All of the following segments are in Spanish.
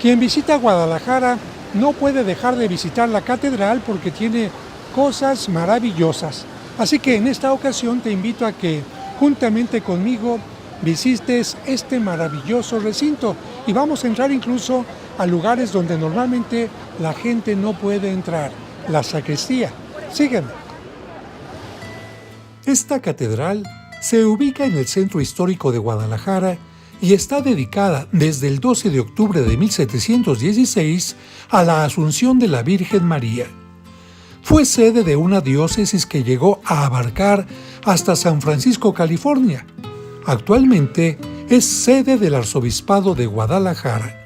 Quien visita Guadalajara no puede dejar de visitar la catedral porque tiene cosas maravillosas. Así que en esta ocasión te invito a que juntamente conmigo visites este maravilloso recinto y vamos a entrar incluso a lugares donde normalmente la gente no puede entrar, la sacristía. Sígueme. Esta catedral se ubica en el centro histórico de Guadalajara y está dedicada desde el 12 de octubre de 1716 a la Asunción de la Virgen María. Fue sede de una diócesis que llegó a abarcar hasta San Francisco, California. Actualmente es sede del Arzobispado de Guadalajara.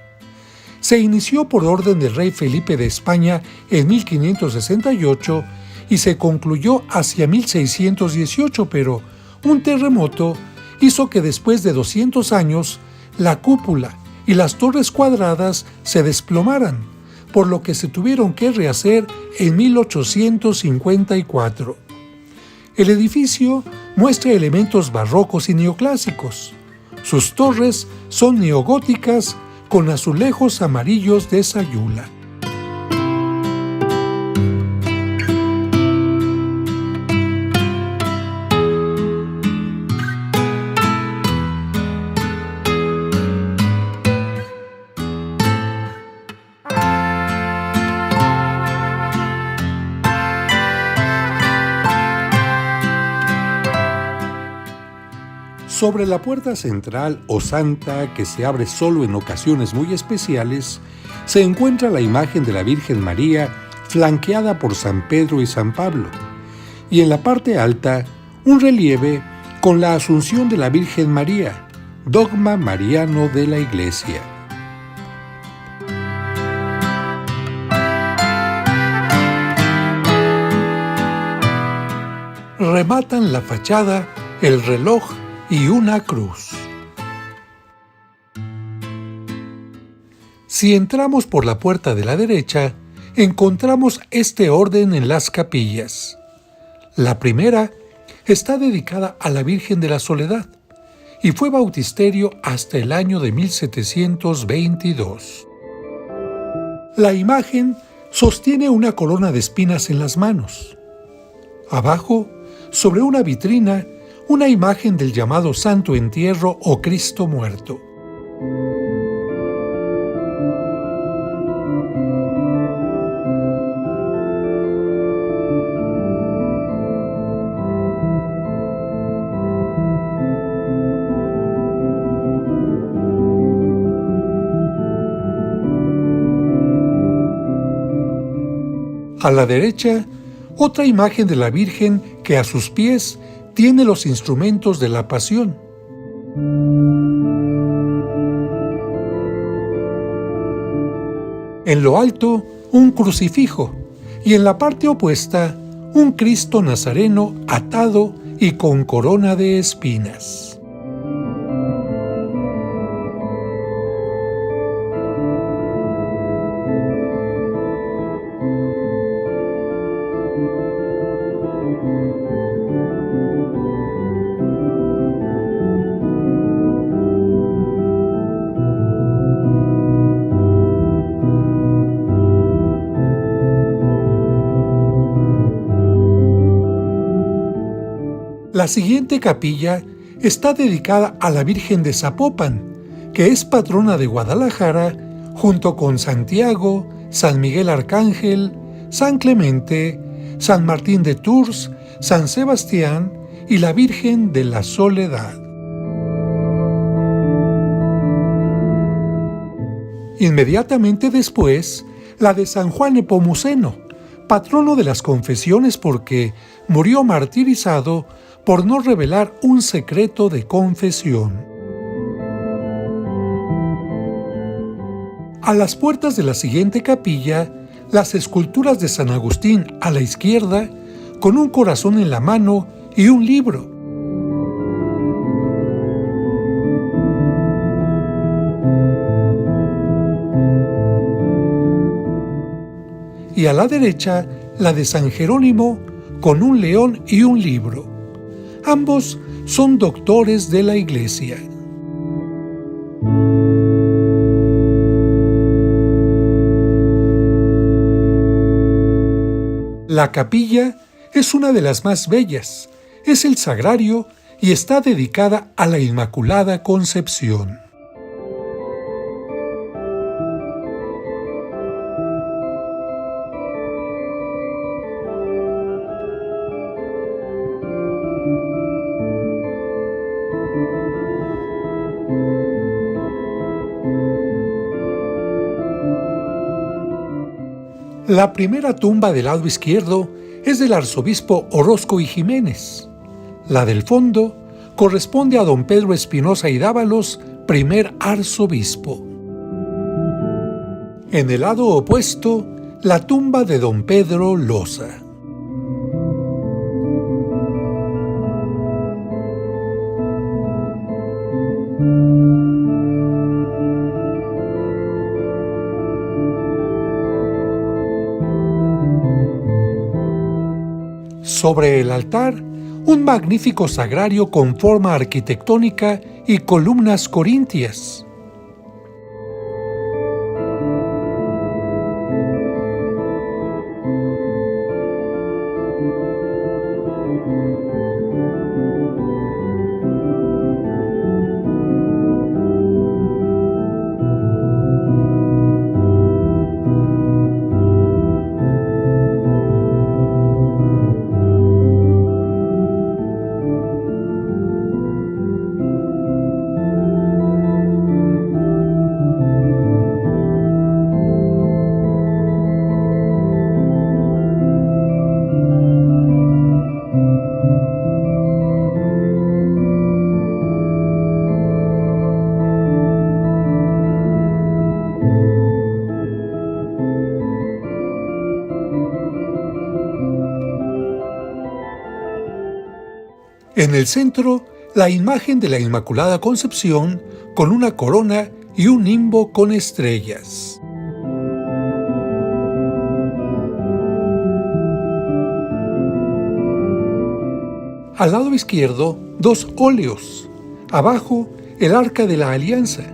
Se inició por orden del rey Felipe de España en 1568 y se concluyó hacia 1618, pero un terremoto hizo que después de 200 años la cúpula y las torres cuadradas se desplomaran, por lo que se tuvieron que rehacer en 1854. El edificio muestra elementos barrocos y neoclásicos. Sus torres son neogóticas con azulejos amarillos de Sayula. Sobre la puerta central o santa, que se abre solo en ocasiones muy especiales, se encuentra la imagen de la Virgen María flanqueada por San Pedro y San Pablo, y en la parte alta un relieve con la Asunción de la Virgen María, dogma mariano de la Iglesia. Rematan la fachada el reloj y una cruz. Si entramos por la puerta de la derecha, encontramos este orden en las capillas. La primera está dedicada a la Virgen de la Soledad y fue bautisterio hasta el año de 1722. La imagen sostiene una corona de espinas en las manos. Abajo, sobre una vitrina, una imagen del llamado Santo Entierro o Cristo Muerto. A la derecha, otra imagen de la Virgen que a sus pies tiene los instrumentos de la Pasión. En lo alto, un crucifijo, y en la parte opuesta, un Cristo Nazareno atado y con corona de espinas. La siguiente capilla está dedicada a la Virgen de Zapopan, que es patrona de Guadalajara, junto con Santiago, San Miguel Arcángel, San Clemente, San Martín de Tours, San Sebastián y la Virgen de la Soledad. Inmediatamente después, la de San Juan Nepomuceno, patrono de las confesiones porque murió martirizado por no revelar un secreto de confesión. A las puertas de la siguiente capilla, las esculturas de San Agustín a la izquierda, con un corazón en la mano y un libro. Y a la derecha, la de San Jerónimo, con un león y un libro. Ambos son doctores de la Iglesia. La capilla es una de las más bellas, es el sagrario y está dedicada a la Inmaculada Concepción. La primera tumba del lado izquierdo es del arzobispo Orozco y Jiménez. La del fondo corresponde a don Pedro Espinosa y Dávalos, primer arzobispo. En el lado opuesto, la tumba de don Pedro Loza. Sobre el altar, un magnífico sagrario con forma arquitectónica y columnas corintias. En el centro, la imagen de la Inmaculada Concepción con una corona y un nimbo con estrellas. Al lado izquierdo, dos óleos. Abajo, el Arca de la Alianza.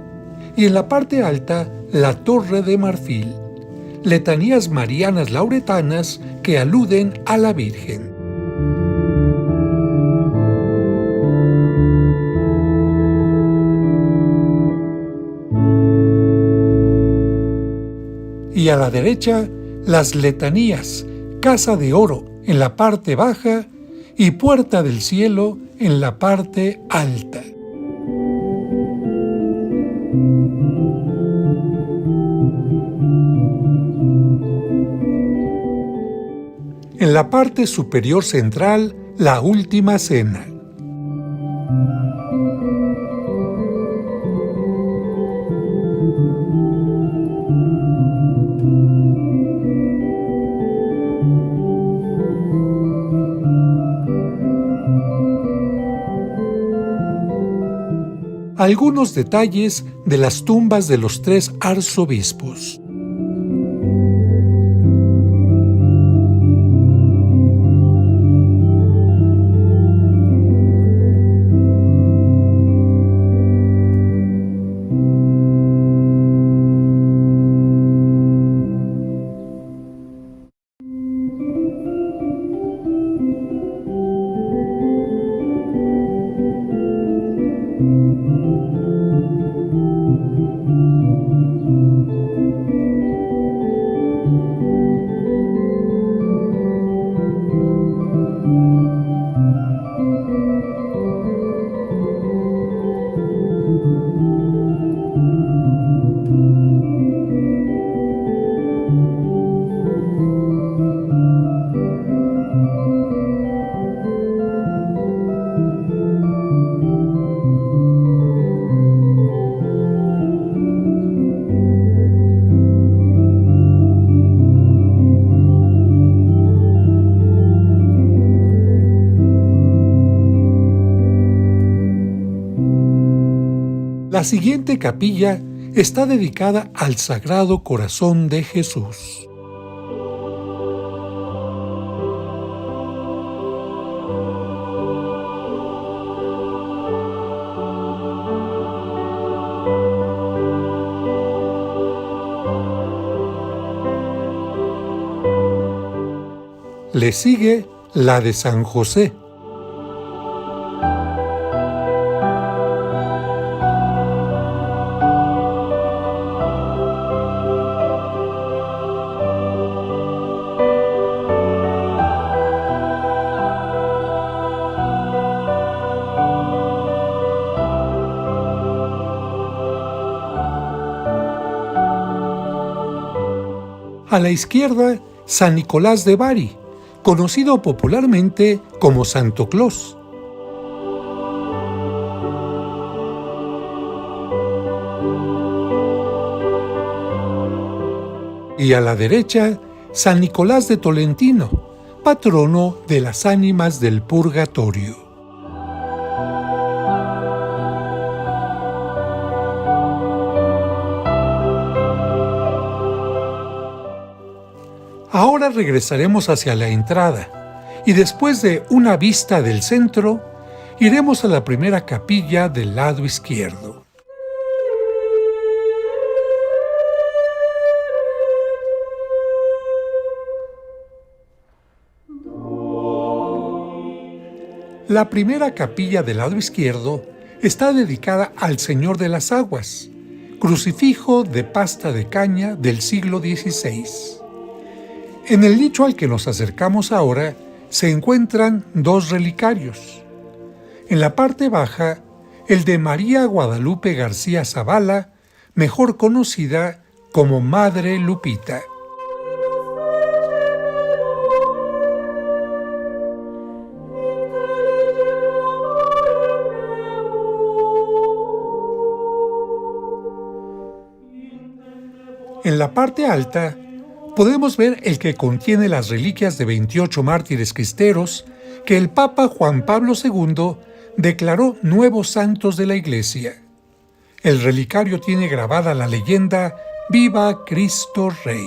Y en la parte alta, la Torre de Marfil. Letanías marianas lauretanas que aluden a la Virgen. Y a la derecha, las letanías, Casa de Oro en la parte baja y Puerta del Cielo en la parte alta. En la parte superior central, la Última Cena. Algunos detalles de las tumbas de los tres arzobispos. La siguiente capilla está dedicada al Sagrado Corazón de Jesús. Le sigue la de San José. A la izquierda, San Nicolás de Bari, conocido popularmente como Santo Claus. Y a la derecha, San Nicolás de Tolentino, patrono de las ánimas del purgatorio. Ahora regresaremos hacia la entrada y después de una vista del centro, iremos a la primera capilla del lado izquierdo. La primera capilla del lado izquierdo está dedicada al Señor de las Aguas, crucifijo de pasta de caña del siglo XVI. En el nicho al que nos acercamos ahora se encuentran dos relicarios. En la parte baja, el de María Guadalupe García Zavala, mejor conocida como Madre Lupita. En la parte alta, podemos ver el que contiene las reliquias de 28 mártires cristeros que el Papa Juan Pablo II declaró nuevos santos de la Iglesia. El relicario tiene grabada la leyenda «Viva Cristo Rey».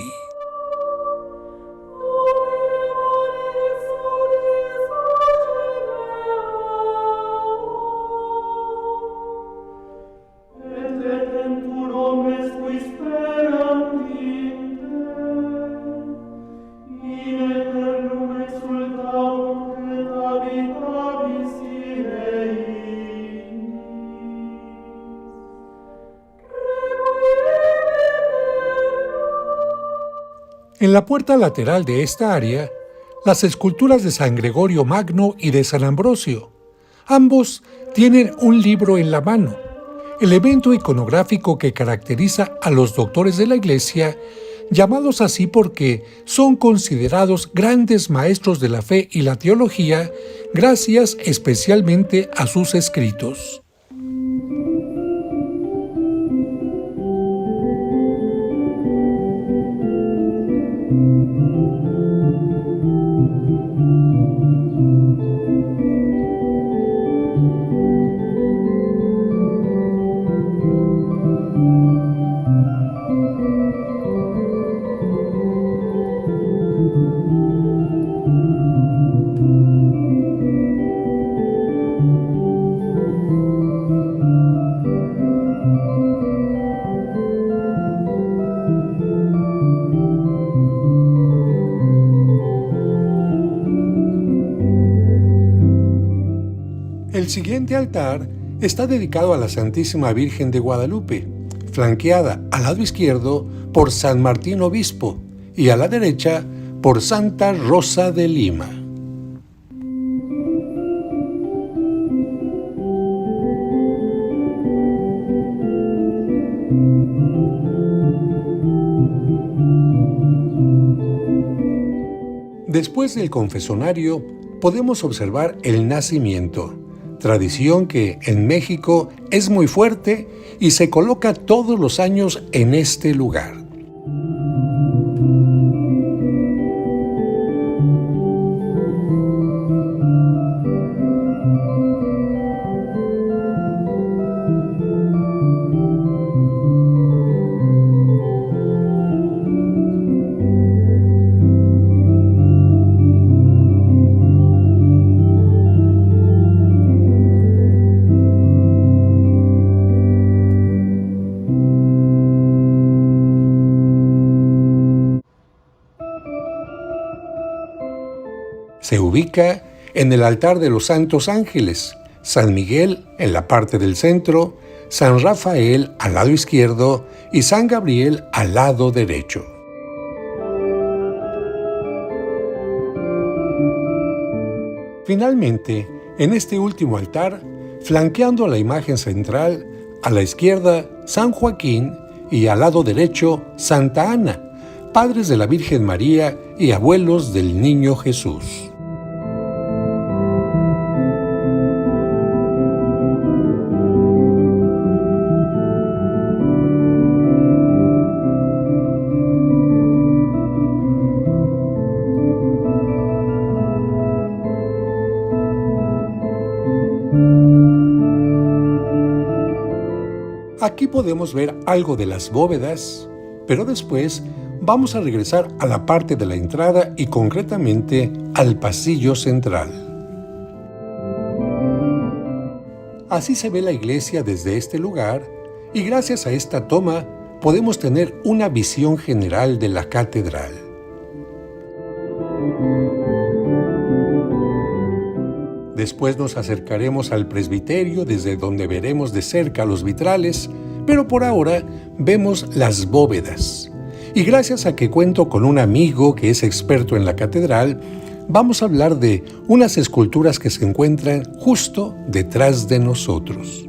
En la puerta lateral de esta área, las esculturas de San Gregorio Magno y de San Ambrosio. Ambos tienen un libro en la mano, elemento iconográfico que caracteriza a los doctores de la Iglesia, llamados así porque son considerados grandes maestros de la fe y la teología, gracias especialmente a sus escritos. El siguiente altar está dedicado a la Santísima Virgen de Guadalupe, flanqueada al lado izquierdo por San Martín Obispo y a la derecha por Santa Rosa de Lima. Después del confesonario, podemos observar el nacimiento, tradición que en México es muy fuerte y se coloca todos los años en este lugar. Se ubica en el altar de los Santos Ángeles, San Miguel en la parte del centro, San Rafael al lado izquierdo y San Gabriel al lado derecho. Finalmente, en este último altar, flanqueando a la imagen central, a la izquierda San Joaquín y al lado derecho Santa Ana, padres de la Virgen María y abuelos del Niño Jesús. Aquí podemos ver algo de las bóvedas, pero después vamos a regresar a la parte de la entrada y concretamente al pasillo central. Así se ve la iglesia desde este lugar y gracias a esta toma podemos tener una visión general de la catedral. Después nos acercaremos al presbiterio desde donde veremos de cerca los vitrales, pero por ahora vemos las bóvedas. Y gracias a que cuento con un amigo que es experto en la catedral, vamos a hablar de unas esculturas que se encuentran justo detrás de nosotros.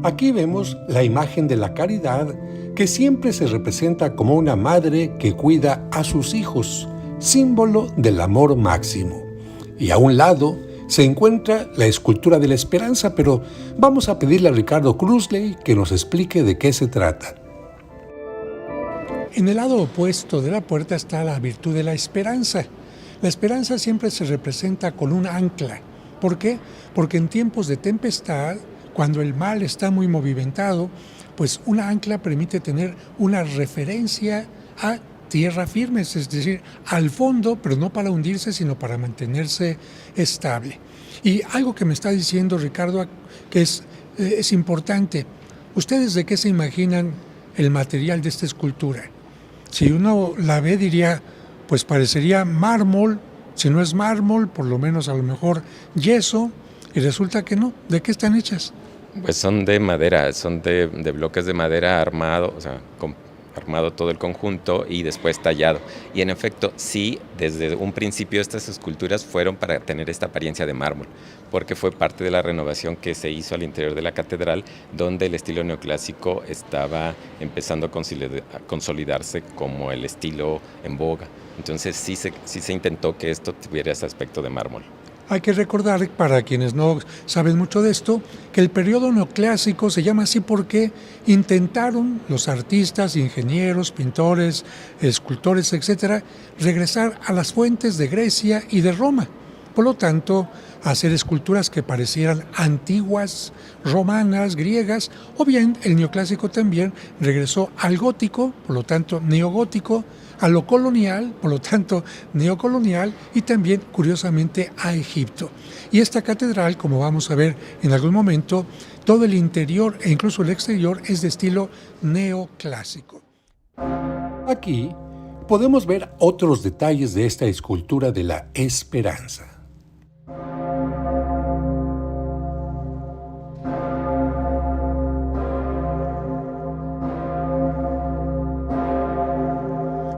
Aquí vemos la imagen de la Caridad, que siempre se representa como una madre que cuida a sus hijos, símbolo del amor máximo. Y a un lado se encuentra la escultura de la Esperanza, pero vamos a pedirle a Ricardo Cruzley que nos explique de qué se trata. En el lado opuesto de la puerta está la virtud de la esperanza. La esperanza siempre se representa con un ancla. ¿Por qué? Porque en tiempos de tempestad, cuando el mal está muy movimentado, pues una ancla permite tener una referencia a tierra firme, es decir, al fondo, pero no para hundirse, sino para mantenerse estable. Y algo que me está diciendo Ricardo, que es importante, ¿ustedes de qué se imaginan el material de esta escultura? Si uno la ve diría, pues parecería mármol, si no es mármol, por lo menos a lo mejor yeso, y resulta que no. ¿De qué están hechas? Pues son de madera, son de bloques de madera armado, o sea, armado todo el conjunto y después tallado. Y en efecto, sí, desde un principio estas esculturas fueron para tener esta apariencia de mármol, porque fue parte de la renovación que se hizo al interior de la catedral, donde el estilo neoclásico estaba empezando a consolidarse como el estilo en boga. Entonces sí se intentó que esto tuviera ese aspecto de mármol. Hay que recordar, para quienes no saben mucho de esto, que el periodo neoclásico se llama así porque intentaron los artistas, ingenieros, pintores, escultores, etcétera, regresar a las fuentes de Grecia y de Roma. Por lo tanto, hacer esculturas que parecieran antiguas, romanas, griegas, o bien el neoclásico también regresó al gótico, por lo tanto neogótico, a lo colonial, por lo tanto neocolonial, y también, curiosamente, a Egipto. Y esta catedral, como vamos a ver en algún momento, todo el interior e incluso el exterior es de estilo neoclásico. Aquí podemos ver otros detalles de esta escultura de la Esperanza.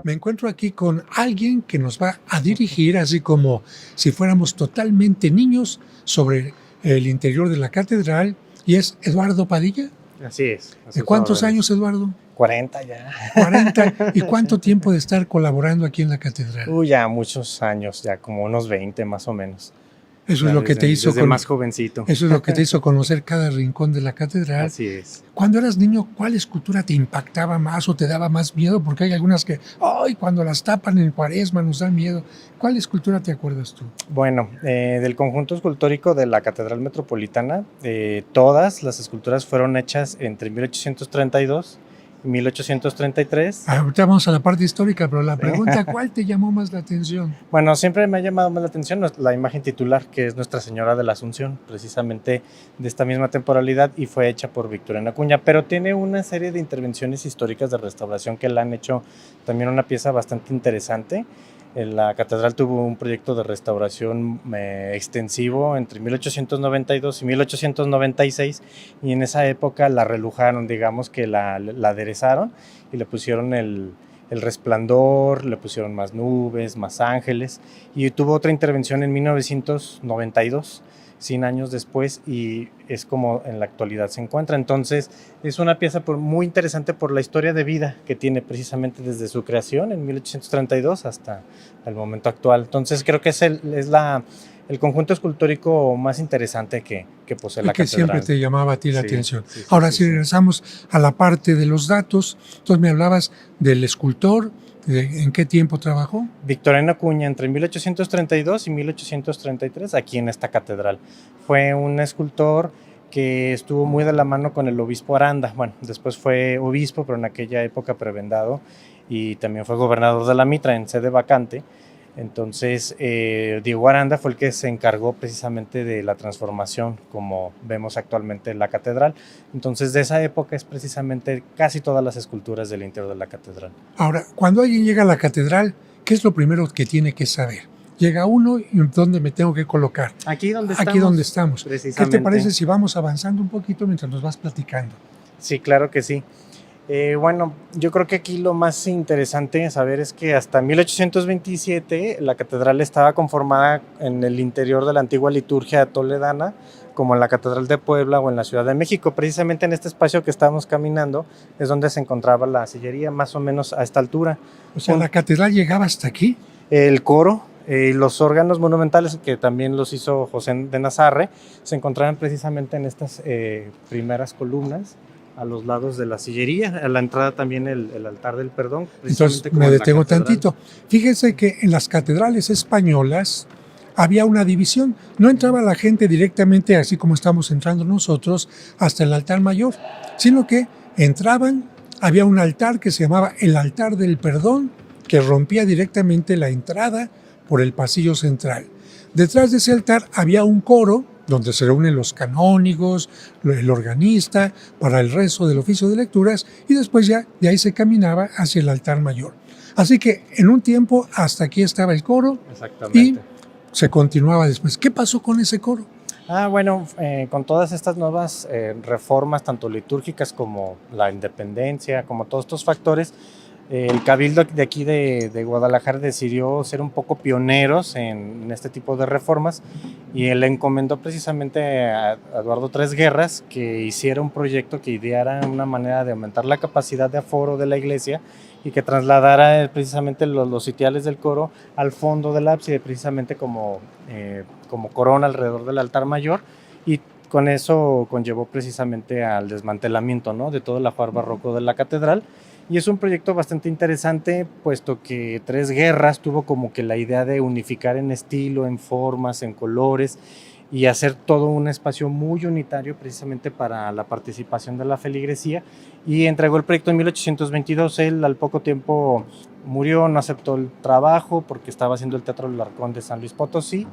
Me encuentro aquí con alguien que nos va a dirigir, así como si fuéramos totalmente niños, sobre el interior de la catedral, y es Eduardo Padilla. Así es. ¿De cuántos años, Eduardo? 40 ya. 40. ¿Y cuánto tiempo de estar colaborando aquí en la catedral? Ya muchos años, ya como unos 20 más o menos. Eso es lo que te hizo desde más jovencito. Eso es lo que te hizo conocer cada rincón de la catedral. Así es. Cuando eras niño, ¿cuál escultura te impactaba más o te daba más miedo? Porque hay algunas que, cuando las tapan en Cuaresma nos dan miedo. ¿Cuál escultura te acuerdas tú? Bueno, del conjunto escultórico de la Catedral Metropolitana, todas las esculturas fueron hechas entre 1832 1833. Ahorita vamos a la parte histórica, pero la pregunta, ¿cuál te llamó más la atención? Bueno, siempre me ha llamado más la atención la imagen titular, que es Nuestra Señora de la Asunción, precisamente de esta misma temporalidad, y fue hecha por Victoriano Acuña, pero tiene una serie de intervenciones históricas de restauración que la han hecho también una pieza bastante interesante. La catedral tuvo un proyecto de restauración extensivo entre 1892 y 1896, y en esa época la relujaron, digamos que la aderezaron y le pusieron el resplandor, le pusieron más nubes, más ángeles, y tuvo otra intervención en 1992, 100 años después, y es como en la actualidad se encuentra. Entonces es una pieza muy interesante por la historia de vida que tiene precisamente desde su creación en 1832 hasta el momento actual. Entonces creo que es el conjunto escultórico más interesante que posee la catedral. Que siempre te llamaba a ti la atención. Ahora, si regresamos a la parte de los datos, entonces me hablabas del escultor. ¿En qué tiempo trabajó? Victoriano Acuña, entre 1832 y 1833, aquí en esta catedral. Fue un escultor que estuvo muy de la mano con el obispo Aranda. Bueno, después fue obispo, pero en aquella época prebendado, y también fue gobernador de la Mitra en sede vacante. Entonces, Diego Aranda fue el que se encargó precisamente de la transformación, como vemos actualmente en la catedral. Entonces, de esa época es precisamente casi todas las esculturas del interior de la catedral. Ahora, cuando alguien llega a la catedral, ¿qué es lo primero que tiene que saber? Llega uno y ¿dónde me tengo que colocar? Aquí donde estamos. Aquí donde estamos. ¿Qué te parece si vamos avanzando un poquito mientras nos vas platicando? Sí, claro que sí. Bueno, yo creo que aquí lo más interesante saber es que hasta 1827 la catedral estaba conformada en el interior de la antigua liturgia toledana, como en la Catedral de Puebla o en la Ciudad de México. Precisamente en este espacio que estábamos caminando es donde se encontraba la sillería, más o menos a esta altura. O sea, ¿la catedral llegaba hasta aquí? El coro y los órganos monumentales, que también los hizo José de Nazarre, se encontraban precisamente en estas primeras columnas, a los lados de la sillería, a la entrada también el altar del perdón. Entonces me detengo tantito. Fíjense que en las catedrales españolas había una división. No entraba la gente directamente, así como estamos entrando nosotros, hasta el altar mayor, sino que entraban, había un altar que se llamaba el altar del perdón, que rompía directamente la entrada por el pasillo central. Detrás de ese altar había un coro donde se reúnen los canónigos, el organista, para el rezo del oficio de lecturas, y después ya de ahí se caminaba hacia el altar mayor. Así que en un tiempo hasta aquí estaba el coro y se continuaba después. ¿Qué pasó con ese coro? Bueno, con todas estas nuevas reformas, tanto litúrgicas como la independencia, como todos estos factores, el Cabildo de aquí de Guadalajara decidió ser un poco pioneros en este tipo de reformas, y él encomendó precisamente a Eduardo Tres Guerras que hiciera un proyecto que ideara una manera de aumentar la capacidad de aforo de la iglesia y que trasladara precisamente los sitiales del coro al fondo del ábside, precisamente como corona alrededor del altar mayor, y con eso conllevó precisamente al desmantelamiento, ¿no?, de todo el ajuar barroco de la catedral. Y es un proyecto bastante interesante, puesto que Tres Guerras tuvo como que la idea de unificar en estilo, en formas, en colores, y hacer todo un espacio muy unitario precisamente para la participación de la feligresía, y entregó el proyecto en 1822. Él al poco tiempo murió, no aceptó el trabajo porque estaba haciendo el Teatro del Arcón de San Luis Potosí,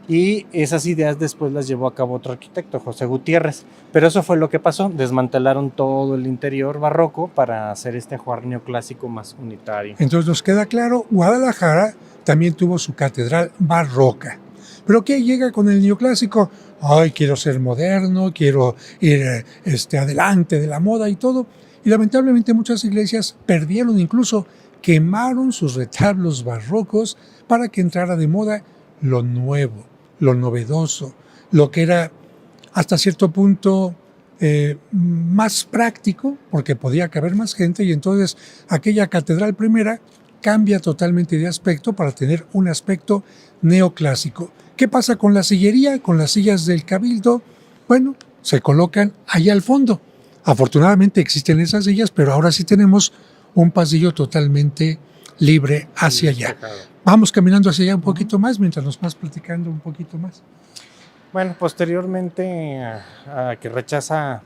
y esas ideas después las llevó a cabo otro arquitecto, José Gutiérrez. Pero eso fue lo que pasó: desmantelaron todo el interior barroco para hacer este ajuar neoclásico más unitario. Entonces nos queda claro, Guadalajara también tuvo su catedral barroca. ¿Pero qué llega con el neoclásico? Ay, quiero ser moderno, quiero ir adelante de la moda y todo. Y lamentablemente muchas iglesias perdieron, incluso quemaron sus retablos barrocos para que entrara de moda lo nuevo, lo novedoso, lo que era hasta cierto punto más práctico, porque podía caber más gente, y entonces aquella catedral primera cambia totalmente de aspecto para tener un aspecto neoclásico. ¿Qué pasa con la sillería, con las sillas del Cabildo? Bueno, se colocan allá al fondo. Afortunadamente existen esas sillas, pero ahora sí tenemos un pasillo totalmente libre hacia allá. Vamos caminando hacia allá un poquito más mientras nos vas platicando un poquito más. Bueno, posteriormente a que rechaza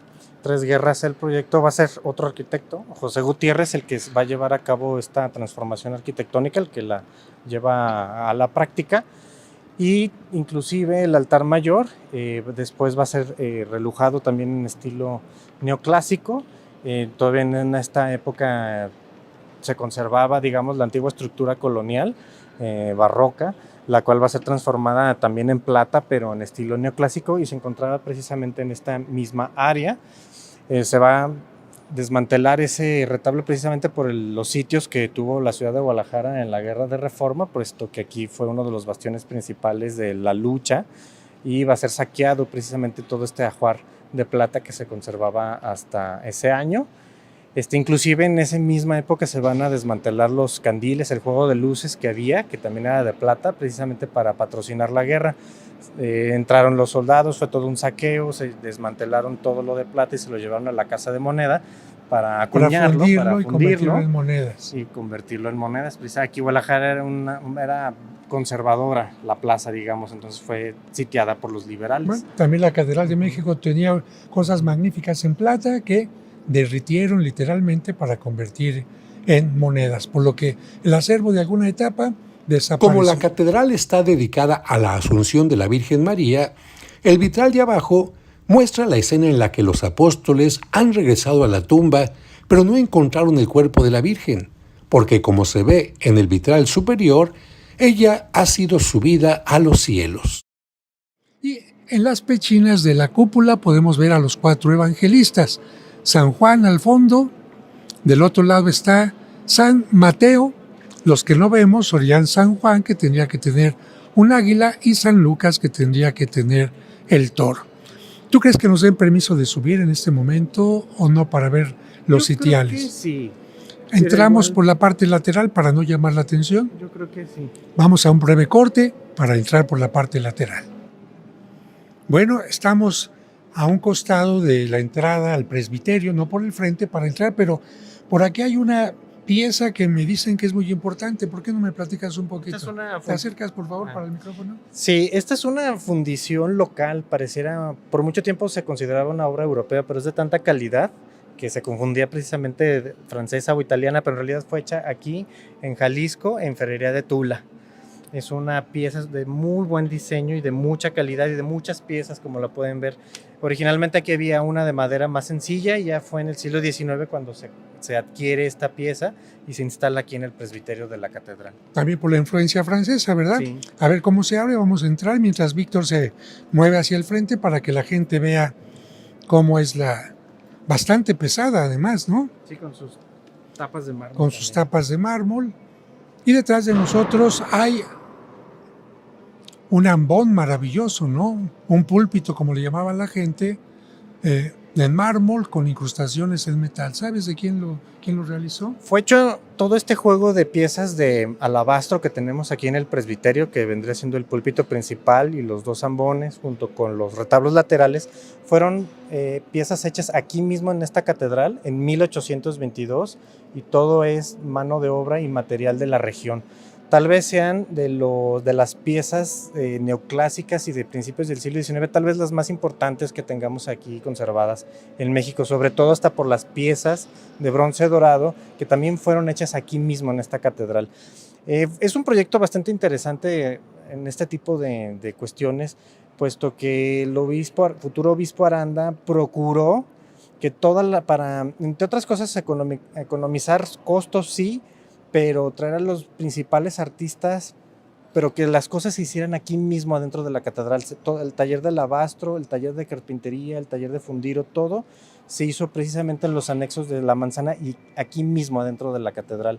3 guerras el proyecto, va a ser otro arquitecto, José Gutiérrez, el que va a llevar a cabo esta transformación arquitectónica, el que la lleva a la práctica. Y inclusive el altar mayor después va a ser relujado también en estilo neoclásico. Todavía en esta época se conservaba, digamos, la antigua estructura colonial barroca, la cual va a ser transformada también en plata, pero en estilo neoclásico, y se encontraba precisamente en esta misma área. Se va a desmantelar ese retablo precisamente por los sitios que tuvo la ciudad de Guadalajara en la Guerra de Reforma, puesto que aquí fue uno de los bastiones principales de la lucha, y va a ser saqueado precisamente todo este ajuar de plata que se conservaba hasta ese año. Inclusive en esa misma época se van a desmantelar los candiles, el juego de luces que había, que también era de plata, precisamente para patrocinar la guerra. Entraron los soldados, fue todo un saqueo, se desmantelaron todo lo de plata y se lo llevaron a la casa de moneda para acuñarlo, para fundirlo y convertirlo en monedas. Y convertirlo en monedas. Pues aquí Guadalajara era conservadora, la plaza, digamos, entonces fue sitiada por los liberales. Bueno, también la Catedral de México tenía cosas magníficas en plata que derritieron literalmente para convertir en monedas, por lo que el acervo de alguna etapa desapareció. Como la catedral está dedicada a la Asunción de la Virgen María, el vitral de abajo muestra la escena en la que los apóstoles han regresado a la tumba, pero no encontraron el cuerpo de la Virgen, porque como se ve en el vitral superior, ella ha sido subida a los cielos. Y en las pechinas de la cúpula podemos ver a los 4 evangelistas. San Juan al fondo, del otro lado está San Mateo, los que no vemos serían San Juan, que tendría que tener un águila, y San Lucas, que tendría que tener el toro. ¿Tú crees que nos den permiso de subir en este momento o no para ver los sitiales? Yo creo que sí. ¿Entramos por la parte lateral para no llamar la atención? Yo creo que sí. Vamos a un breve corte para entrar por la parte lateral. Bueno, estamos a un costado de la entrada al presbiterio, no por el frente para entrar, pero por aquí hay una pieza que me dicen que es muy importante. ¿Por qué no me platicas un poquito? ¿Te acercas, por favor, para el micrófono? Sí, esta es una fundición local, pareciera, por mucho tiempo se consideraba una obra europea, pero es de tanta calidad que se confundía precisamente francesa o italiana, pero en realidad fue hecha aquí en Jalisco, en Ferrería de Tula. Es una pieza de muy buen diseño y de mucha calidad y de muchas piezas, como la pueden ver. Originalmente aquí había una de madera más sencilla, y ya fue en el siglo XIX cuando se adquiere esta pieza y se instala aquí en el presbiterio de la catedral. También por la influencia francesa, ¿verdad? Sí. A ver cómo se abre, vamos a entrar mientras Víctor se mueve hacia el frente para que la gente vea cómo es bastante pesada además, ¿no? Sí, con sus tapas de mármol. Con sus tapas de mármol. Y detrás de nosotros hay un ambón maravilloso, ¿no? Un púlpito, como le llamaba la gente, en mármol con incrustaciones en metal. ¿Sabes de quién lo realizó? Fue hecho todo este juego de piezas de alabastro que tenemos aquí en el presbiterio, que vendría siendo el púlpito principal y los 2 ambones, junto con los retablos laterales. Fueron piezas hechas aquí mismo en esta catedral en 1822, y todo es mano de obra y material de la región. Tal vez sean de las piezas neoclásicas y de principios del siglo XIX, tal vez las más importantes que tengamos aquí conservadas en México, sobre todo hasta por las piezas de bronce dorado que también fueron hechas aquí mismo en esta catedral. Es un proyecto bastante interesante en este tipo de cuestiones, puesto que el futuro obispo Aranda procuró que para, entre otras cosas, economizar costos, sí, pero traer a los principales artistas, pero que las cosas se hicieran aquí mismo adentro de la catedral. Todo el taller de alabastro, el taller de carpintería, el taller de fundiro, todo se hizo precisamente en los anexos de la Manzana y aquí mismo adentro de la catedral.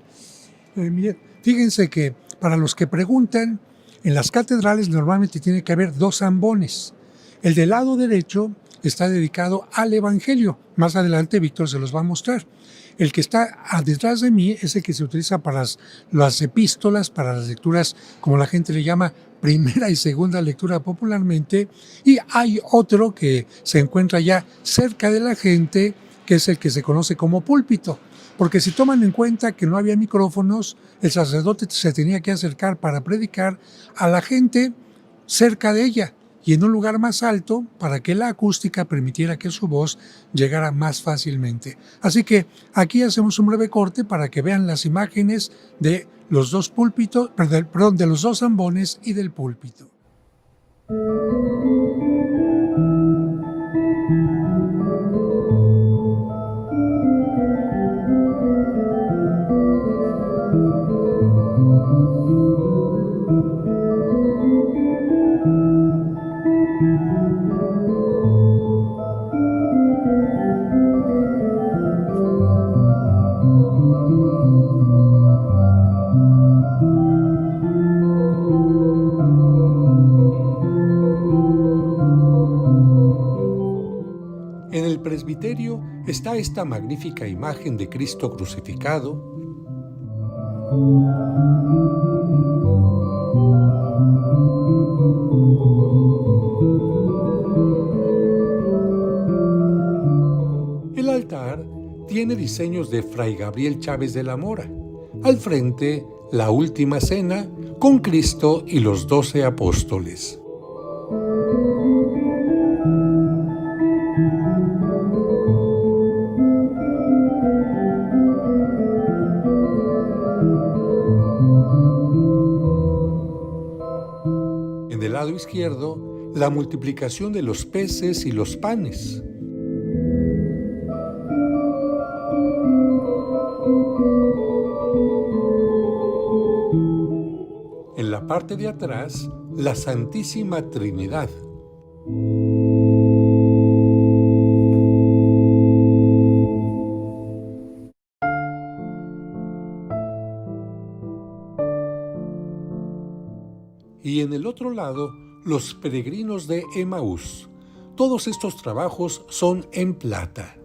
Fíjense que para los que preguntan, en las catedrales normalmente tiene que haber 2 ambones. El del lado derecho está dedicado al Evangelio. Más adelante Víctor se los va a mostrar. El que está detrás de mí es el que se utiliza para las epístolas, para las lecturas, como la gente le llama, primera y segunda lectura popularmente. Y hay otro que se encuentra ya cerca de la gente, que es el que se conoce como púlpito. Porque si toman en cuenta que no había micrófonos, el sacerdote se tenía que acercar para predicar a la gente cerca de ella. y en un lugar más alto para que la acústica permitiera que su voz llegara más fácilmente. Así que aquí hacemos un breve corte para que vean las imágenes de los dos púlpitos, perdón, de los dos zambones y del púlpito. En el presbiterio está esta magnífica imagen de Cristo crucificado. El altar tiene diseños de Fray Gabriel Chávez de la Mora. Al frente, la Última Cena con Cristo y los 12 apóstoles. En el lado izquierdo, la multiplicación de los peces y los panes. En la parte de atrás, la Santísima Trinidad. Y en el otro lado, los peregrinos de Emaús. Todos estos trabajos son en plata.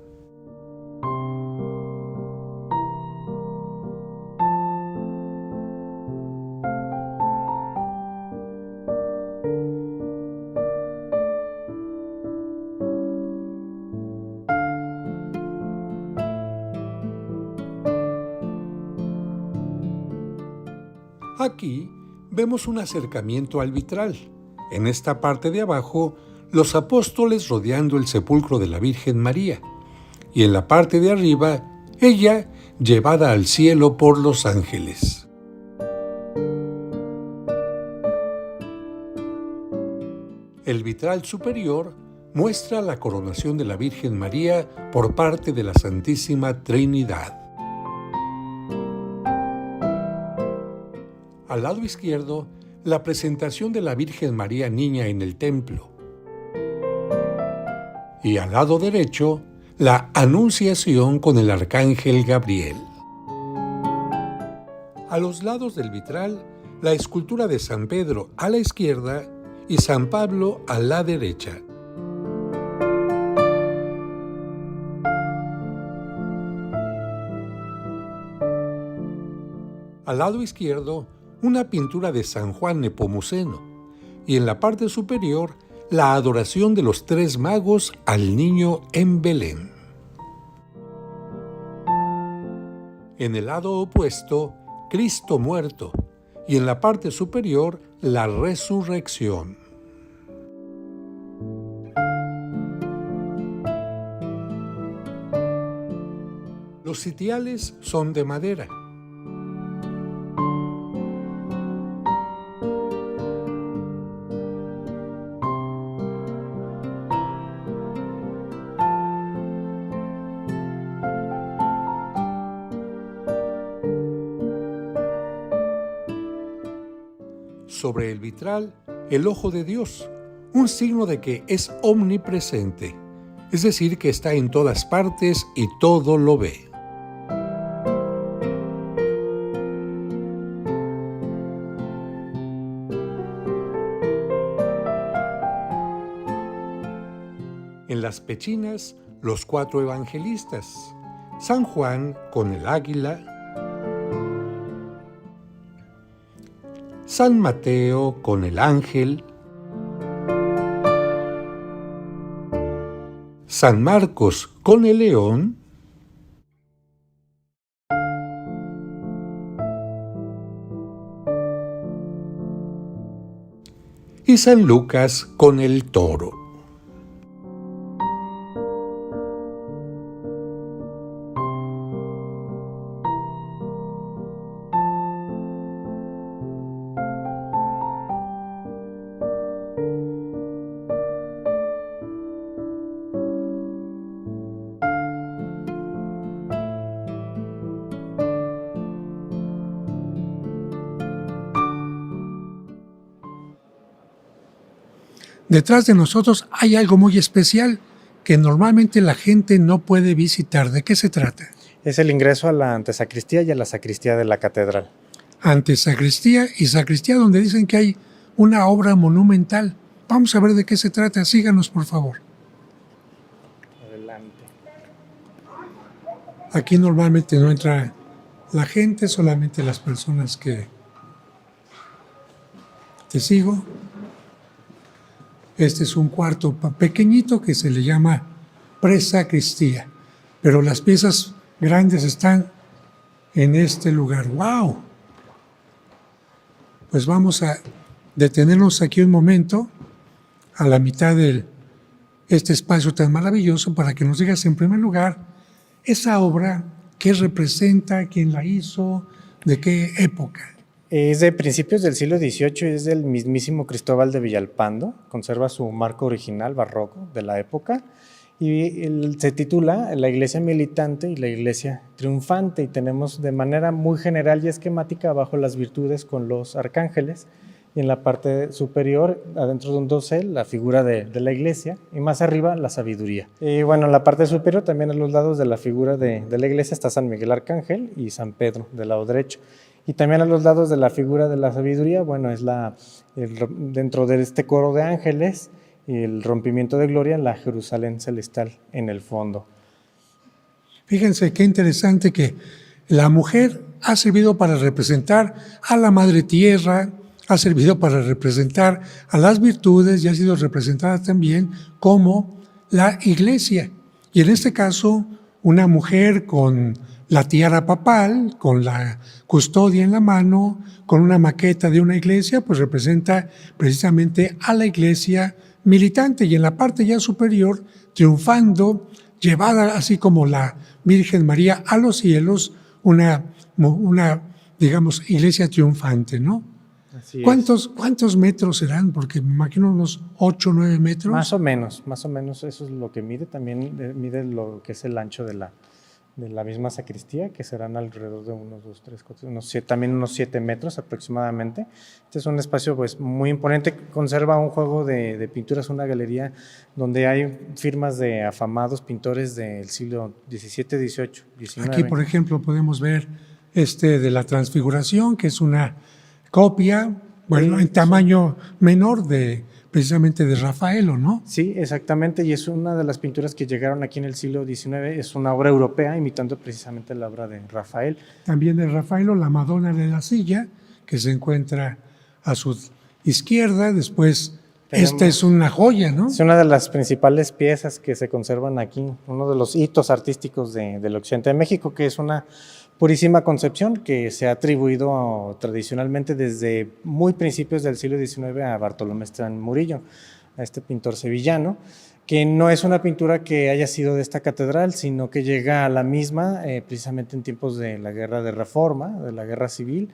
Aquí vemos un acercamiento al vitral. En esta parte de abajo, los apóstoles rodeando el sepulcro de la Virgen María. Y en la parte de arriba, ella llevada al cielo por los ángeles. El vitral superior muestra la coronación de la Virgen María por parte de la Santísima Trinidad. Al lado izquierdo, la presentación de la Virgen María Niña en el templo. Y al lado derecho, la Anunciación con el Arcángel Gabriel. A los lados del vitral, la escultura de San Pedro a la izquierda y San Pablo a la derecha. Al lado izquierdo, una pintura de San Juan Nepomuceno, y en la parte superior, la adoración de los 3 magos al niño en Belén. En el lado opuesto, Cristo muerto, y en la parte superior, la resurrección. Los sitiales son de madera. Sobre el vitral, el ojo de Dios, un signo de que es omnipresente, es decir, que está en todas partes y todo lo ve. En las pechinas, los 4 evangelistas, San Juan con el águila, San Mateo con el ángel, San Marcos con el león, y San Lucas con el toro. Detrás de nosotros hay algo muy especial que normalmente la gente no puede visitar. ¿De qué se trata? Es el ingreso a la antesacristía y a la sacristía de la catedral. Antesacristía y sacristía, donde dicen que hay una obra monumental. Vamos a ver de qué se trata. Síganos, por favor. Adelante. Aquí normalmente no entra la gente, solamente las personas que... Te sigo. Este es un cuarto pequeñito que se le llama presacristía, pero las piezas grandes están en este lugar. ¡Wow! Pues vamos a detenernos aquí un momento a la mitad de este espacio tan maravilloso para que nos digas en primer lugar esa obra, qué representa, quién la hizo, de qué época. Es de principios del siglo XVIII, es del mismísimo Cristóbal de Villalpando, conserva su marco original barroco de la época y se titula La iglesia militante y la iglesia triunfante, y tenemos de manera muy general y esquemática abajo las virtudes con los arcángeles y en la parte superior, adentro de un dosel, la figura de la iglesia y más arriba la sabiduría. Y bueno, en la parte superior también a los lados de la figura de la iglesia está San Miguel Arcángel y San Pedro del lado derecho. Y también a los lados de la figura de la sabiduría, bueno, es dentro de este coro de ángeles, el rompimiento de gloria en la Jerusalén celestial en el fondo. Fíjense qué interesante que la mujer ha servido para representar a la Madre Tierra, ha servido para representar a las virtudes y ha sido representada también como la iglesia. Y en este caso, una mujer con la tiara papal, con la custodia en la mano, con una maqueta de una iglesia, pues representa precisamente a la iglesia militante, y en la parte ya superior, triunfando, llevada así como la Virgen María a los cielos, una digamos, iglesia triunfante, ¿no? Así ¿Cuántos metros serán? Porque me imagino unos 8 o 9 metros. Más o menos eso es lo que mide. También mide lo que es el ancho de la misma sacristía, que serán alrededor de unos 2, 3, 4, también unos 7 metros aproximadamente. Este es un espacio pues muy imponente, conserva un juego de pinturas, una galería donde hay firmas de afamados pintores del siglo XVII, XVIII, XIX. Aquí, por ejemplo, podemos ver de la Transfiguración, que es una copia, bueno, en tamaño menor precisamente de Rafaelo, ¿no? Sí, exactamente, y es una de las pinturas que llegaron aquí en el siglo XIX, es una obra europea imitando precisamente la obra de Rafael. También de Rafaelo, la Madonna de la Silla, que se encuentra a su izquierda. Después, esta es una joya, ¿no? Es una de las principales piezas que se conservan aquí, uno de los hitos artísticos del occidente de México, que es una Purísima Concepción, que se ha atribuido tradicionalmente desde muy principios del siglo XIX a Bartolomé Esteban Murillo, a este pintor sevillano, que no es una pintura que haya sido de esta catedral, sino que llega a la misma precisamente en tiempos de la Guerra de Reforma, de la Guerra Civil,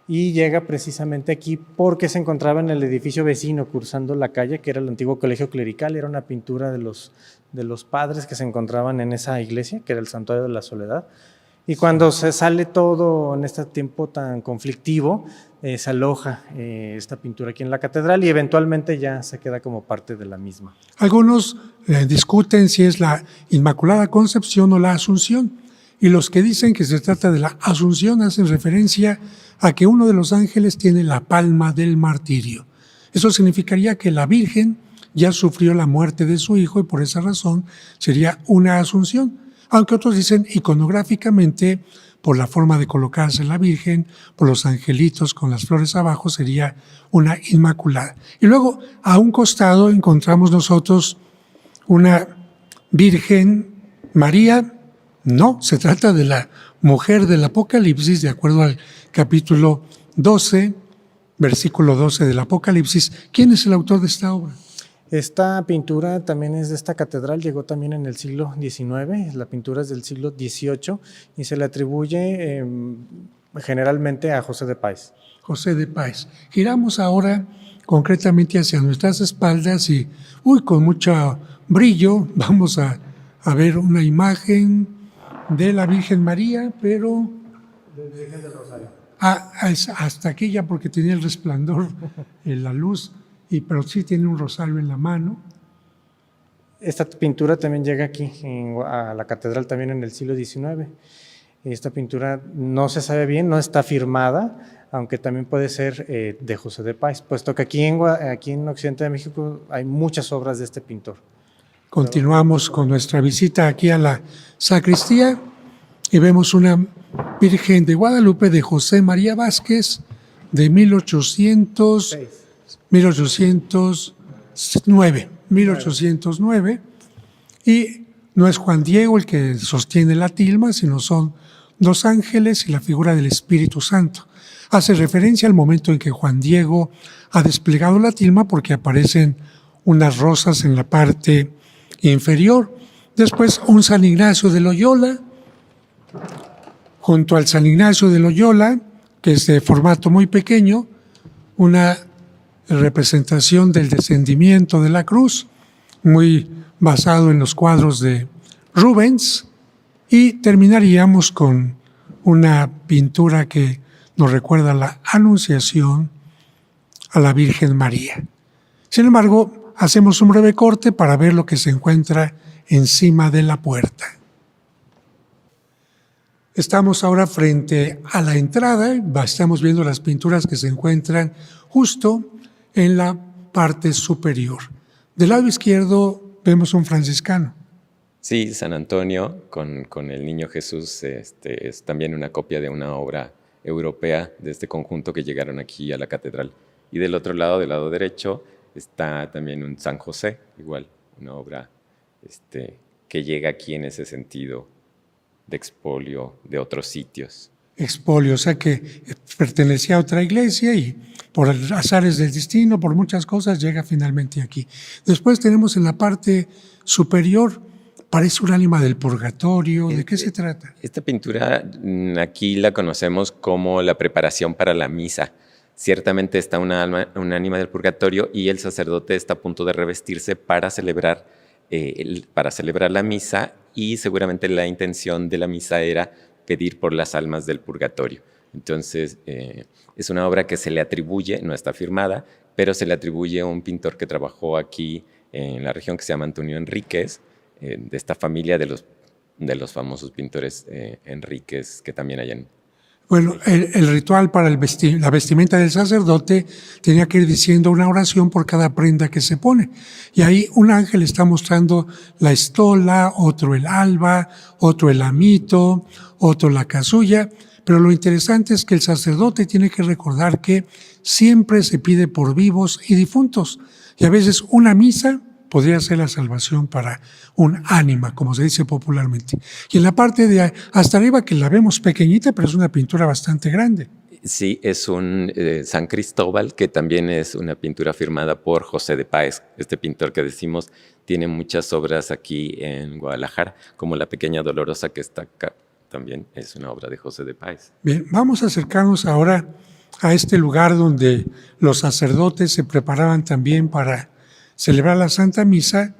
y llega precisamente aquí porque se encontraba en el edificio vecino cruzando la calle, que era el antiguo colegio clerical. Era una pintura de los padres que se encontraban en esa iglesia, que era el Santuario de la Soledad. Y cuando se sale todo en este tiempo tan conflictivo, se aloja esta pintura aquí en la catedral y eventualmente ya se queda como parte de la misma. Algunos discuten si es la Inmaculada Concepción o la Asunción, y los que dicen que se trata de la Asunción hacen referencia a que uno de los ángeles tiene la palma del martirio. Eso significaría que la Virgen ya sufrió la muerte de su hijo y por esa razón sería una Asunción. Aunque otros dicen iconográficamente, por la forma de colocarse la Virgen, por los angelitos con las flores abajo, sería una Inmaculada. Y luego, a un costado, encontramos nosotros una Virgen María. No, se trata de la mujer del Apocalipsis, de acuerdo al capítulo 12, versículo 12 del Apocalipsis. ¿Quién es el autor de esta obra? Esta pintura también es de esta catedral, llegó también en el siglo XIX, la pintura es del siglo XVIII y se le atribuye generalmente a José de Páez. José de Páez. Giramos ahora concretamente hacia nuestras espaldas y, con mucho brillo, vamos a ver una imagen de la Virgen María, pero hasta aquí ya porque tenía el resplandor en la luz, pero sí tiene un rosario en la mano. Esta pintura también llega aquí, a la catedral también en el siglo XIX. Esta pintura no se sabe bien, no está firmada, aunque también puede ser de José de Páez, puesto que aquí en Occidente de México hay muchas obras de este pintor. Continuamos con nuestra visita aquí a la sacristía y vemos una Virgen de Guadalupe de José María Vázquez de 1809, y no es Juan Diego el que sostiene la tilma, sino son dos ángeles y la figura del Espíritu Santo. Hace referencia al momento en que Juan Diego ha desplegado la tilma porque aparecen unas rosas en la parte inferior. Después un San Ignacio de Loyola. Junto al San Ignacio de Loyola, que es de formato muy pequeño, una representación del descendimiento de la cruz, muy basado en los cuadros de Rubens, y terminaríamos con una pintura que nos recuerda la Anunciación a la Virgen María. Sin embargo, hacemos un breve corte para ver lo que se encuentra encima de la puerta. Estamos ahora frente a la entrada, estamos viendo las pinturas que se encuentran justo en la parte superior. Del lado izquierdo vemos un franciscano. Sí, San Antonio con el Niño Jesús es también una copia de una obra europea de este conjunto que llegaron aquí a la catedral. Y del otro lado, del lado derecho, está también un San José, igual, una obra que llega aquí en ese sentido de expolio de otros sitios. Expolio, o sea que pertenecía a otra iglesia y por azares del destino, por muchas cosas, llega finalmente aquí. Después tenemos en la parte superior, parece un ánima del purgatorio. ¿De qué se trata? Esta pintura aquí la conocemos como la preparación para la misa. Ciertamente está un ánima del purgatorio y el sacerdote está a punto de revestirse para celebrar la misa, y seguramente la intención de la misa era pedir por las almas del purgatorio. Entonces, es una obra que se le atribuye, no está firmada, pero se le atribuye a un pintor que trabajó aquí en la región que se llama Antonio Enríquez, de esta familia de los famosos pintores Enríquez que también hay en... Bueno, el ritual para la vestimenta del sacerdote tenía que ir diciendo una oración por cada prenda que se pone. Y ahí un ángel está mostrando la estola, otro el alba, otro el amito, otro la casulla. Pero lo interesante es que el sacerdote tiene que recordar que siempre se pide por vivos y difuntos. Y a veces una misa podría ser la salvación para un ánima, como se dice popularmente. Y en la parte de hasta arriba, que la vemos pequeñita, pero es una pintura bastante grande. Sí, es un San Cristóbal, que también es una pintura firmada por José de Páez. Este pintor que decimos tiene muchas obras aquí en Guadalajara, como La Pequeña Dolorosa, que está acá, también es una obra de José de Páez. Bien, vamos a acercarnos ahora a este lugar donde los sacerdotes se preparaban también para celebrar la Santa Misa,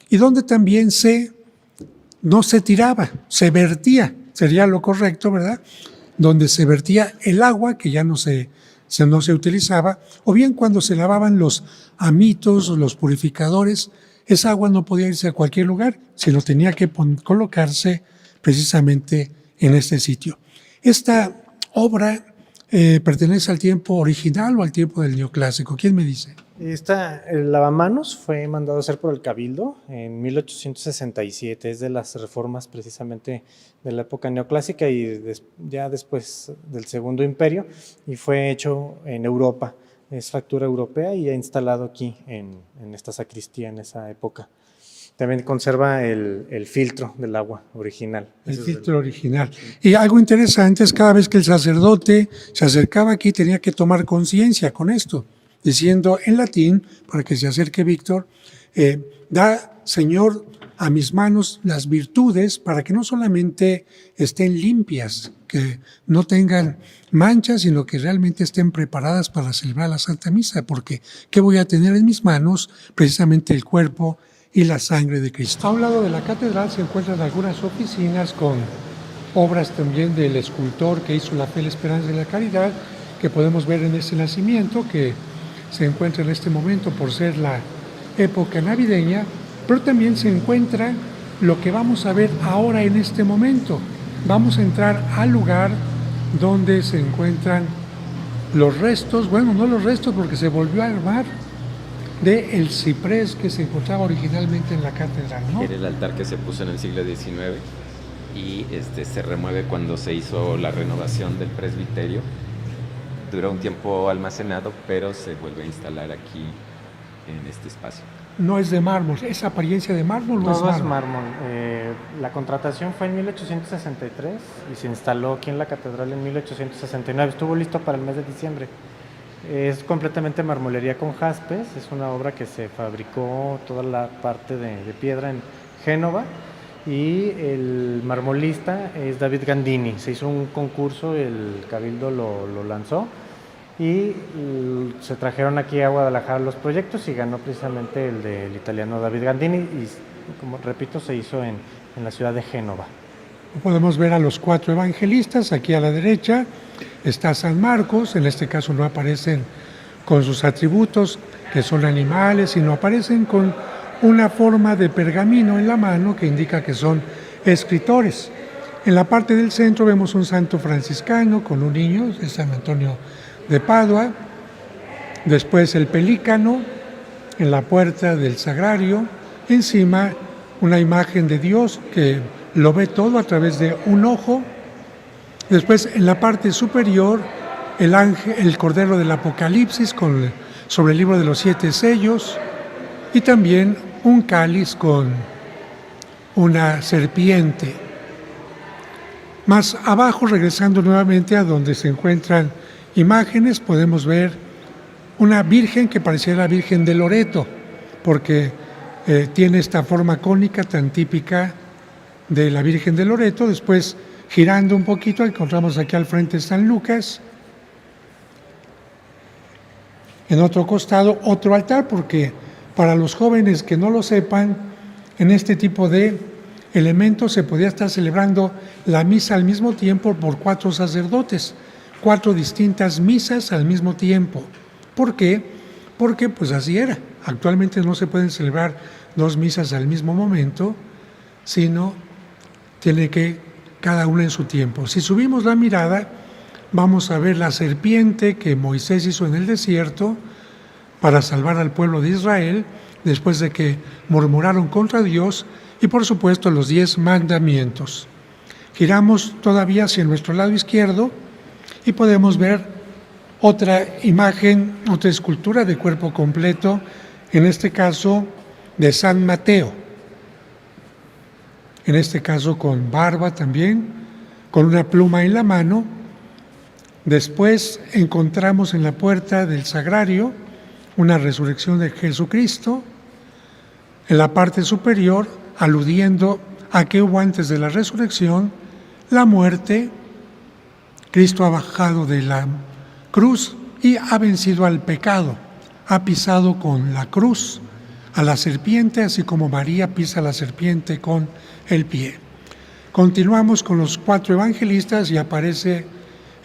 y donde también no se tiraba, se vertía, sería lo correcto, ¿verdad? Donde se vertía el agua, que ya no se utilizaba, o bien cuando se lavaban los amitos o los purificadores, esa agua no podía irse a cualquier lugar, sino tenía que colocarse precisamente en este sitio. Esta obra pertenece al tiempo original o al tiempo del neoclásico. ¿Quién me dice? El lavamanos fue mandado a hacer por el Cabildo en 1867, es de las reformas precisamente de la época neoclásica y ya después del Segundo Imperio, y fue hecho en Europa, es factura europea y ha instalado aquí en esta sacristía en esa época. También conserva el filtro del agua original. El Ese es filtro original. Y algo interesante es cada vez que el sacerdote se acercaba aquí tenía que tomar conciencia con esto, diciendo en latín, para que se acerque Víctor, da, Señor, a mis manos las virtudes para que no solamente estén limpias, que no tengan manchas, sino que realmente estén preparadas para celebrar la Santa Misa, porque ¿qué voy a tener en mis manos? Precisamente el cuerpo y la sangre de Cristo. A un lado de la catedral se encuentran algunas oficinas con obras también del escultor que hizo la fe, la esperanza y la caridad, que podemos ver en este nacimiento, que se encuentra en este momento por ser la época navideña, pero también se encuentra lo que vamos a ver ahora en este momento. Vamos a entrar al lugar donde se encuentran los restos, bueno, no los restos porque se volvió a armar, del ciprés que se encontraba originalmente en la catedral, ¿no? Era el altar que se puso en el siglo XIX y se remueve cuando se hizo la renovación del presbiterio. Duró un tiempo almacenado, pero se vuelve a instalar aquí en este espacio. No es de mármol, ¿es apariencia de mármol o es Todo es mármol? mármol. La contratación fue en 1863 y se instaló aquí en la catedral en 1869. Estuvo listo para el mes de diciembre. Es completamente marmolería con jaspes. Es una obra que se fabricó toda la parte de piedra en Génova y el marmolista es David Gandini. Se hizo un concurso, el Cabildo lo lanzó y se trajeron aquí a Guadalajara los proyectos y ganó precisamente el del italiano David Gandini y, como repito, se hizo en la ciudad de Génova. Podemos ver a los 4 evangelistas, aquí a la derecha está San Marcos, en este caso no aparecen con sus atributos, que son animales, sino aparecen con una forma de pergamino en la mano que indica que son escritores. En la parte del centro vemos un santo franciscano con un niño, es San Antonio de Padua, después el pelícano en la puerta del sagrario, encima una imagen de Dios que lo ve todo a través de un ojo, después en la parte superior el ángel, el cordero del Apocalipsis sobre el libro de los 7 sellos y también un cáliz con una serpiente. Más abajo, regresando nuevamente a donde se encuentran imágenes, podemos ver una virgen que pareciera la Virgen de Loreto, porque tiene esta forma cónica tan típica de la Virgen de Loreto. Después, girando un poquito, encontramos aquí al frente San Lucas. En otro costado, otro altar, porque para los jóvenes que no lo sepan, en este tipo de elementos se podía estar celebrando la misa al mismo tiempo por 4 sacerdotes. 4 distintas misas al mismo tiempo. ¿Por qué? Porque pues así era. Actualmente no se pueden celebrar 2 misas al mismo momento, sino tiene que cada una en su tiempo. Si subimos la mirada, vamos a ver la serpiente que Moisés hizo en el desierto para salvar al pueblo de Israel, después de que murmuraron contra Dios, y por supuesto los 10 mandamientos. Giramos todavía hacia nuestro lado izquierdo, y podemos ver otra imagen, otra escultura de cuerpo completo, en este caso de San Mateo. En este caso con barba también, con una pluma en la mano. Después encontramos en la puerta del sagrario una resurrección de Jesucristo. En la parte superior, aludiendo a que hubo antes de la resurrección, la muerte. Cristo ha bajado de la cruz y ha vencido al pecado, ha pisado con la cruz a la serpiente, así como María pisa la serpiente con el pie. Continuamos con los 4 evangelistas y aparece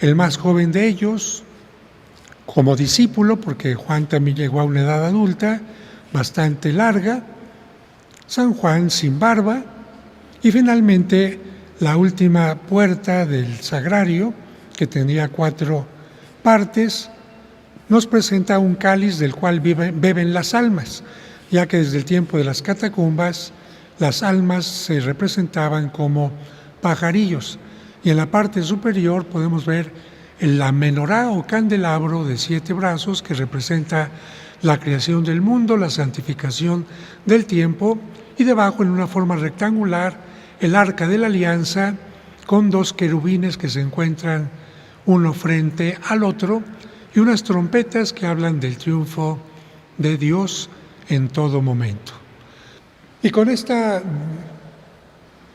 el más joven de ellos como discípulo, porque Juan también llegó a una edad adulta bastante larga, San Juan sin barba, y finalmente la última puerta del sagrario, que tenía 4 partes, nos presenta un cáliz del cual beben las almas, ya que desde el tiempo de las catacumbas las almas se representaban como pajarillos. Y en la parte superior podemos ver la menorá o candelabro de 7 brazos que representa la creación del mundo, la santificación del tiempo y debajo, en una forma rectangular, el Arca de la Alianza con 2 querubines que se encuentran uno frente al otro y unas trompetas que hablan del triunfo de Dios en todo momento. Y con esta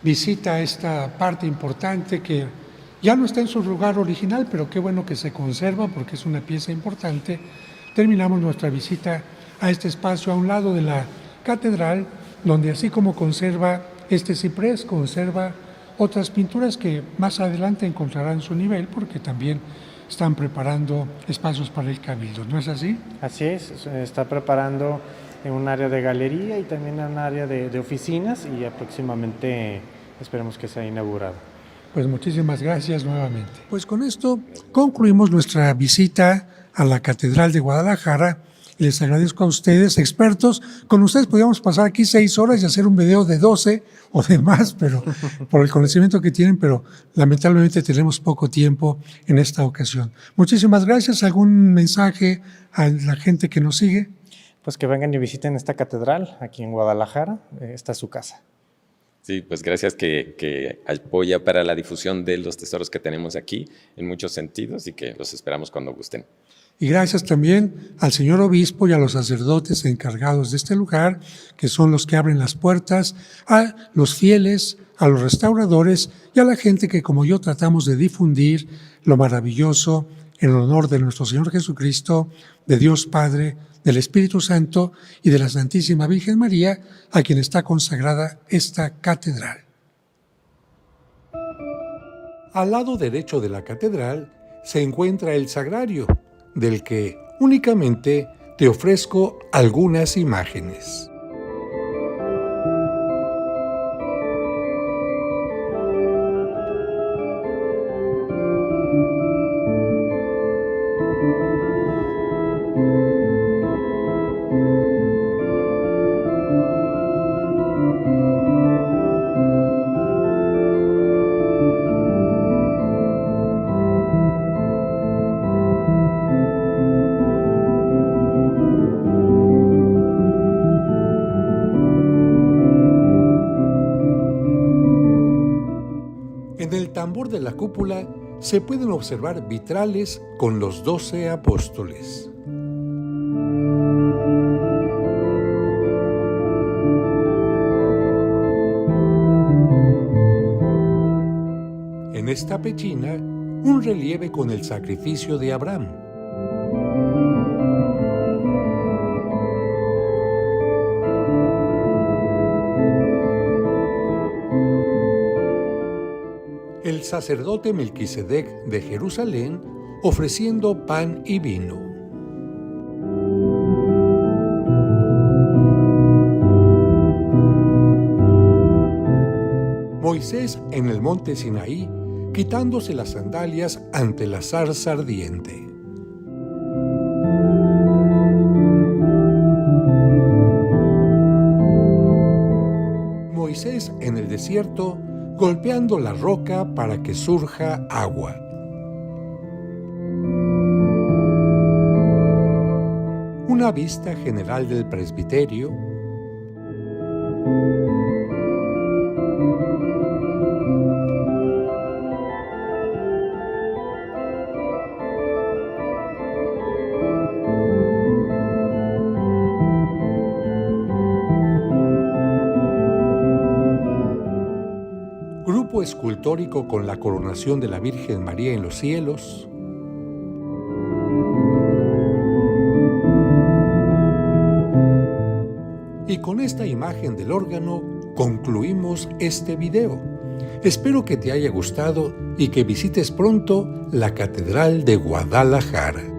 visita a esta parte importante que ya no está en su lugar original, pero qué bueno que se conserva porque es una pieza importante, terminamos nuestra visita a este espacio a un lado de la catedral, donde así como conserva este ciprés, conserva otras pinturas que más adelante encontrarán su nivel porque también están preparando espacios para el cabildo, ¿no es así? Así es, se está preparando en un área de galería y también en un área de oficinas y ya próximamente esperemos que sea inaugurado. Pues muchísimas gracias nuevamente. Pues con esto concluimos nuestra visita a la Catedral de Guadalajara. Les agradezco a ustedes, expertos. Con ustedes podríamos pasar aquí 6 horas y hacer un video de 12 o de más, pero por el conocimiento que tienen, pero lamentablemente tenemos poco tiempo en esta ocasión. Muchísimas gracias. ¿Algún mensaje a la gente que nos sigue? Pues que vengan y visiten esta catedral aquí en Guadalajara. Esta es su casa. Sí, pues gracias que apoya para la difusión de los tesoros que tenemos aquí en muchos sentidos y que los esperamos cuando gusten. Y gracias también al señor obispo y a los sacerdotes encargados de este lugar, que son los que abren las puertas a los fieles, a los restauradores y a la gente que como yo tratamos de difundir lo maravilloso en honor de nuestro Señor Jesucristo, de Dios Padre, del Espíritu Santo y de la Santísima Virgen María, a quien está consagrada esta catedral. Al lado derecho de la catedral se encuentra el sagrario, del que únicamente te ofrezco algunas imágenes. En el tambor de la cúpula se pueden observar vitrales con los 12 apóstoles. En esta pechina, un relieve con el sacrificio de Abraham. El sacerdote Melquisedec de Jerusalén ofreciendo pan y vino. Moisés en el monte Sinaí, quitándose las sandalias ante la zarza ardiente. Moisés en el desierto, golpeando la roca para que surja agua. Una vista general del presbiterio. Grupo escultórico con la coronación de la Virgen María en los cielos. Y con esta imagen del órgano concluimos este video. Espero que te haya gustado y que visites pronto la Catedral de Guadalajara.